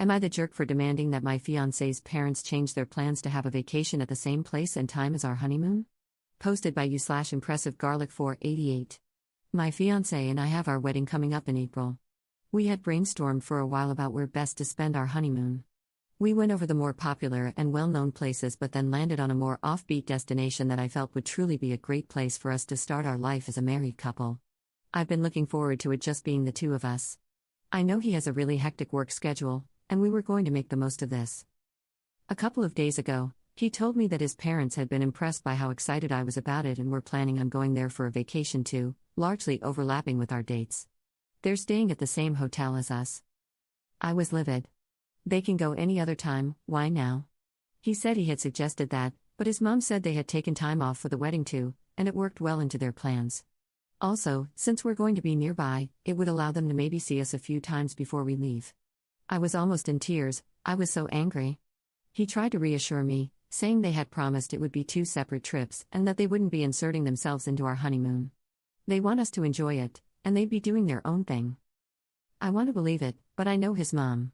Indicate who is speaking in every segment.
Speaker 1: Am I the jerk for demanding that my fiancé's parents change their plans to have a vacation at the same place and time as our honeymoon? Posted by you/impressive garlic 488. My fiancé and I have our wedding coming up in April. We had brainstormed for a while about where best to spend our honeymoon. We went over the more popular and well-known places but then landed on a more offbeat destination that I felt would truly be a great place for us to start our life as a married couple. I've been looking forward to it just being the two of us. I know he has a really hectic work schedule, and we were going to make the most of this. A couple of days ago, he told me that his parents had been impressed by how excited I was about it and were planning on going there for a vacation too, largely overlapping with our dates. They're staying at the same hotel as us. I was livid. They can go any other time, why now? He said he had suggested that, but his mom said they had taken time off for the wedding too, and it worked well into their plans. Also, since we're going to be nearby, it would allow them to maybe see us a few times before we leave. I was almost in tears, I was so angry. He tried to reassure me, saying they had promised it would be 2 separate trips and that they wouldn't be inserting themselves into our honeymoon. They want us to enjoy it, and they'd be doing their own thing. I want to believe it, but I know his mom.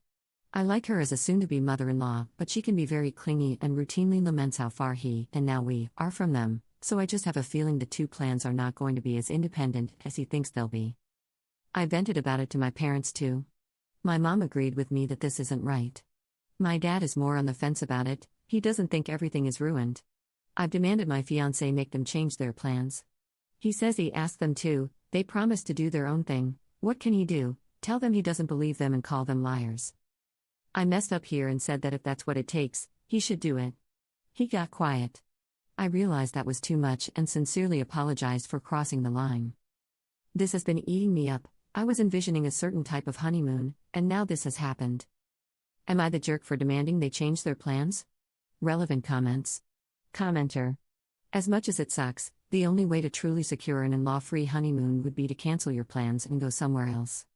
Speaker 1: I like her as a soon-to-be mother-in-law, but she can be very clingy and routinely laments how far he, and now we, are from them, so I just have a feeling the 2 plans are not going to be as independent as he thinks they'll be. I vented about it to my parents too. My mom agreed with me that this isn't right. My dad is more on the fence about it, he doesn't think everything is ruined. I've demanded my fiancé make them change their plans. He says he asked them to, they promised to do their own thing, what can he do, tell them he doesn't believe them and call them liars. I messed up here and said that if that's what it takes, he should do it. He got quiet. I realized that was too much and sincerely apologized for crossing the line. This has been eating me up. I was envisioning a certain type of honeymoon, and now this has happened. Am I the jerk for demanding they change their plans? Relevant comments. Commenter. As much as it sucks, the only way to truly secure an in-law-free honeymoon would be to cancel your plans and go somewhere else.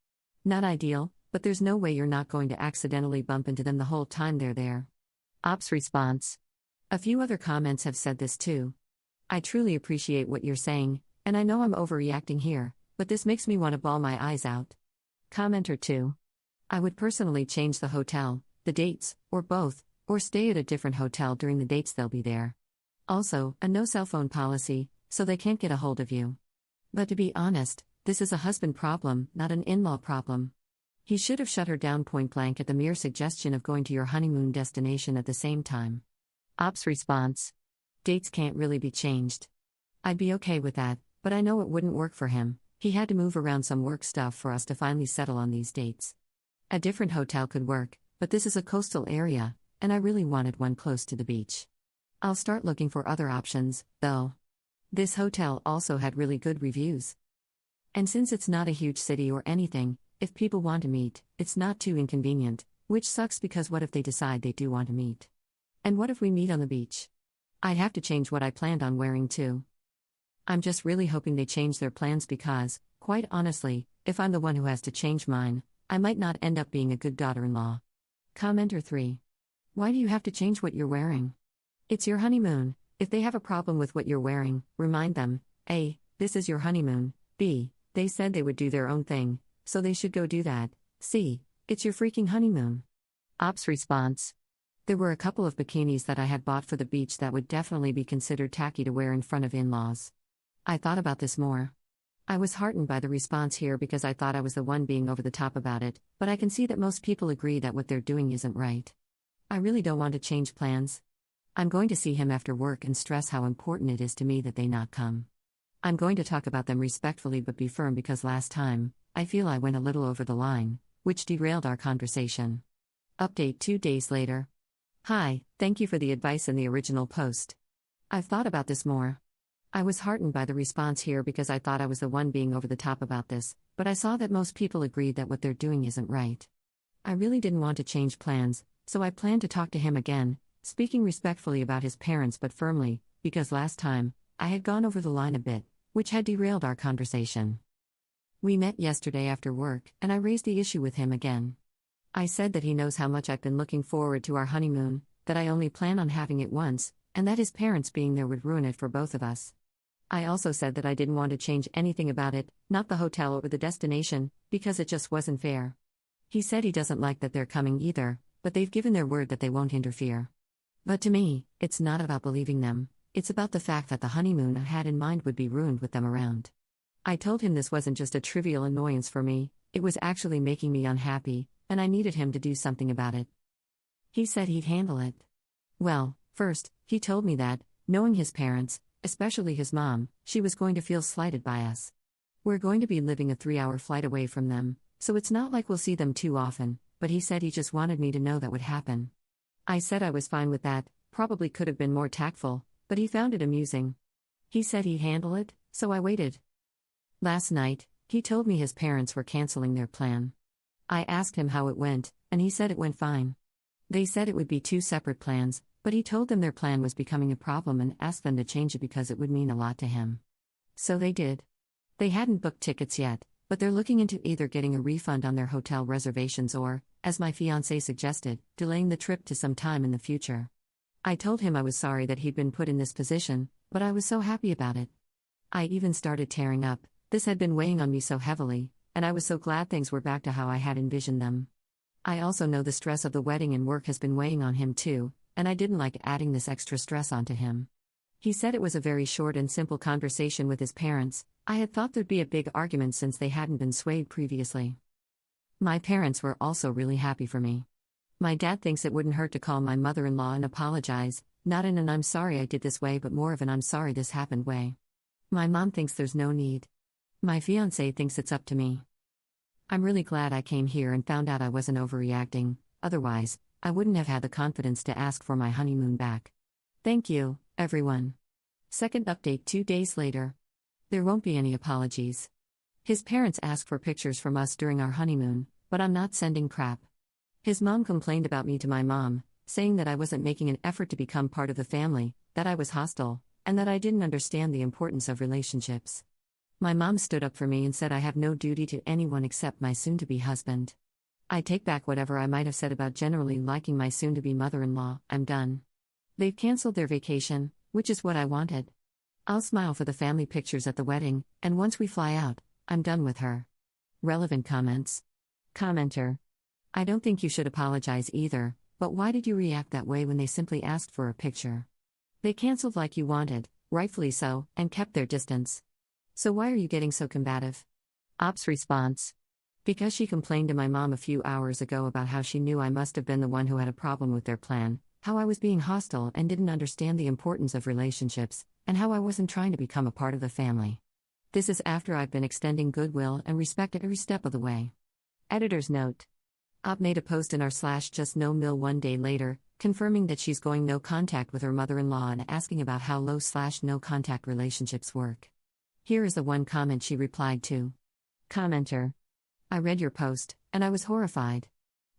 Speaker 1: Not ideal, but there's no way you're not going to accidentally bump into them the whole time they're there. Ops response. A few other comments have said this too. I truly appreciate what you're saying, and I know I'm overreacting here, but this makes me want to bawl my eyes out. Commenter 2. I would personally change the hotel, the dates, or both, or stay at a different hotel during the dates they'll be there. Also, a no cell phone policy, so they can't get a hold of you. But to be honest, this is a husband problem, not an in-law problem. He should have shut her down point blank at the mere suggestion of going to your honeymoon destination at the same time. Ops response. Dates can't really be changed. I'd be okay with that, but I know it wouldn't work for him. He had to move around some work stuff for us to finally settle on these dates. A different hotel could work, but this is a coastal area, and I really wanted one close to the beach. I'll start looking for other options, though. This hotel also had really good reviews. And since it's not a huge city or anything, if people want to meet, it's not too inconvenient, which sucks because what if they decide they do want to meet? And what if we meet on the beach? I'd have to change what I planned on wearing too. I'm just really hoping they change their plans because, quite honestly, if I'm the one who has to change mine, I might not end up being a good daughter-in-law. Commenter 3. Why do you have to change what you're wearing? It's your honeymoon. If they have a problem with what you're wearing, remind them, A, this is your honeymoon, B, they said they would do their own thing, so they should go do that, C, it's your freaking honeymoon. Ops response. There were a couple of bikinis that I had bought for the beach that would definitely be considered tacky to wear in front of in-laws. I thought about this more. I was heartened by the response here because I thought I was the one being over the top about it, but I can see that most people agree that what they're doing isn't right. I really don't want to change plans. I'm going to see him after work and stress how important it is to me that they not come. I'm going to talk about them respectfully but be firm because last time, I feel I went a little over the line, which derailed our conversation. Update 2 days later. Hi, thank you for the advice in the original post. I've thought about this more. I was heartened by the response here because I thought I was the one being over the top about this, but I saw that most people agreed that what they're doing isn't right. I really didn't want to change plans, so I planned to talk to him again, speaking respectfully about his parents but firmly, because last time, I had gone over the line a bit, which had derailed our conversation. We met yesterday after work, and I raised the issue with him again. I said that he knows how much I've been looking forward to our honeymoon, that I only plan on having it once, and that his parents being there would ruin it for both of us. I also said that I didn't want to change anything about it, not the hotel or the destination, because it just wasn't fair. He said he doesn't like that they're coming either, but they've given their word that they won't interfere. But to me, it's not about believing them, it's about the fact that the honeymoon I had in mind would be ruined with them around. I told him this wasn't just a trivial annoyance for me, it was actually making me unhappy, and I needed him to do something about it. He said he'd handle it. Well, first, he told me that, knowing his parents, especially his mom, she was going to feel slighted by us. We're going to be living a 3-hour flight away from them, so it's not like we'll see them too often, but he said he just wanted me to know that would happen. I said I was fine with that, probably could have been more tactful, but he found it amusing. He said he'd handle it, so I waited. Last night, he told me his parents were canceling their plan. I asked him how it went, and he said it went fine. They said it would be 2 separate plans, but he told them their plan was becoming a problem and asked them to change it because it would mean a lot to him. So they did. They hadn't booked tickets yet, but they're looking into either getting a refund on their hotel reservations or, as my fiancé suggested, delaying the trip to some time in the future. I told him I was sorry that he'd been put in this position, but I was so happy about it. I even started tearing up. This had been weighing on me so heavily, and I was so glad things were back to how I had envisioned them. I also know the stress of the wedding and work has been weighing on him too, and I didn't like adding this extra stress onto him. He said it was a very short and simple conversation with his parents. I had thought there'd be a big argument since they hadn't been swayed previously. My parents were also really happy for me. My dad thinks it wouldn't hurt to call my mother-in-law and apologize, not in an I'm sorry I did this way but more of an I'm sorry this happened way. My mom thinks there's no need. My fiancé thinks it's up to me. I'm really glad I came here and found out I wasn't overreacting, otherwise, I wouldn't have had the confidence to ask for my honeymoon back. Thank you, everyone. Second update 2 days later. There won't be any apologies. His parents asked for pictures from us during our honeymoon, but I'm not sending crap. His mom complained about me to my mom, saying that I wasn't making an effort to become part of the family, that I was hostile, and that I didn't understand the importance of relationships. My mom stood up for me and said I have no duty to anyone except my soon-to-be husband. I take back whatever I might have said about generally liking my soon-to-be mother-in-law, I'm done. They've canceled their vacation, which is what I wanted. I'll smile for the family pictures at the wedding, and once we fly out, I'm done with her. Relevant comments. Commenter. I don't think you should apologize either, but why did you react that way when they simply asked for a picture? They canceled like you wanted, rightfully so, and kept their distance. So why are you getting so combative? Ops response. Because she complained to my mom a few hours ago about how she knew I must have been the one who had a problem with their plan, how I was being hostile and didn't understand the importance of relationships, and how I wasn't trying to become a part of the family. This is after I've been extending goodwill and respect every step of the way. Editor's note. Op made a post in r/just-no-mill 1 day later, confirming that she's going no contact with her mother-in-law and asking about how low/no contact relationships work. Here is the one comment she replied to. Commenter. I read your post, and I was horrified.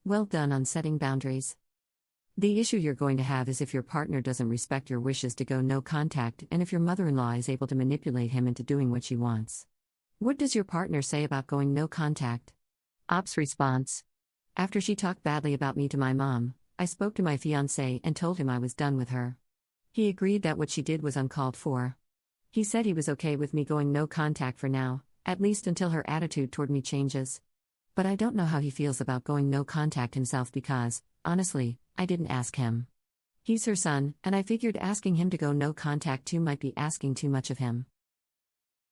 Speaker 1: Well done on setting boundaries. The issue you're going to have is if your partner doesn't respect your wishes to go no contact and if your mother-in-law is able to manipulate him into doing what she wants. What does your partner say about going no contact? Op's response. After she talked badly about me to my mom, I spoke to my fiancé and told him I was done with her. He agreed that what she did was uncalled for. He said he was okay with me going no contact for now, at least until her attitude toward me changes. But I don't know how he feels about going no contact himself because, honestly, I didn't ask him. He's her son, and I figured asking him to go no contact too might be asking too much of him.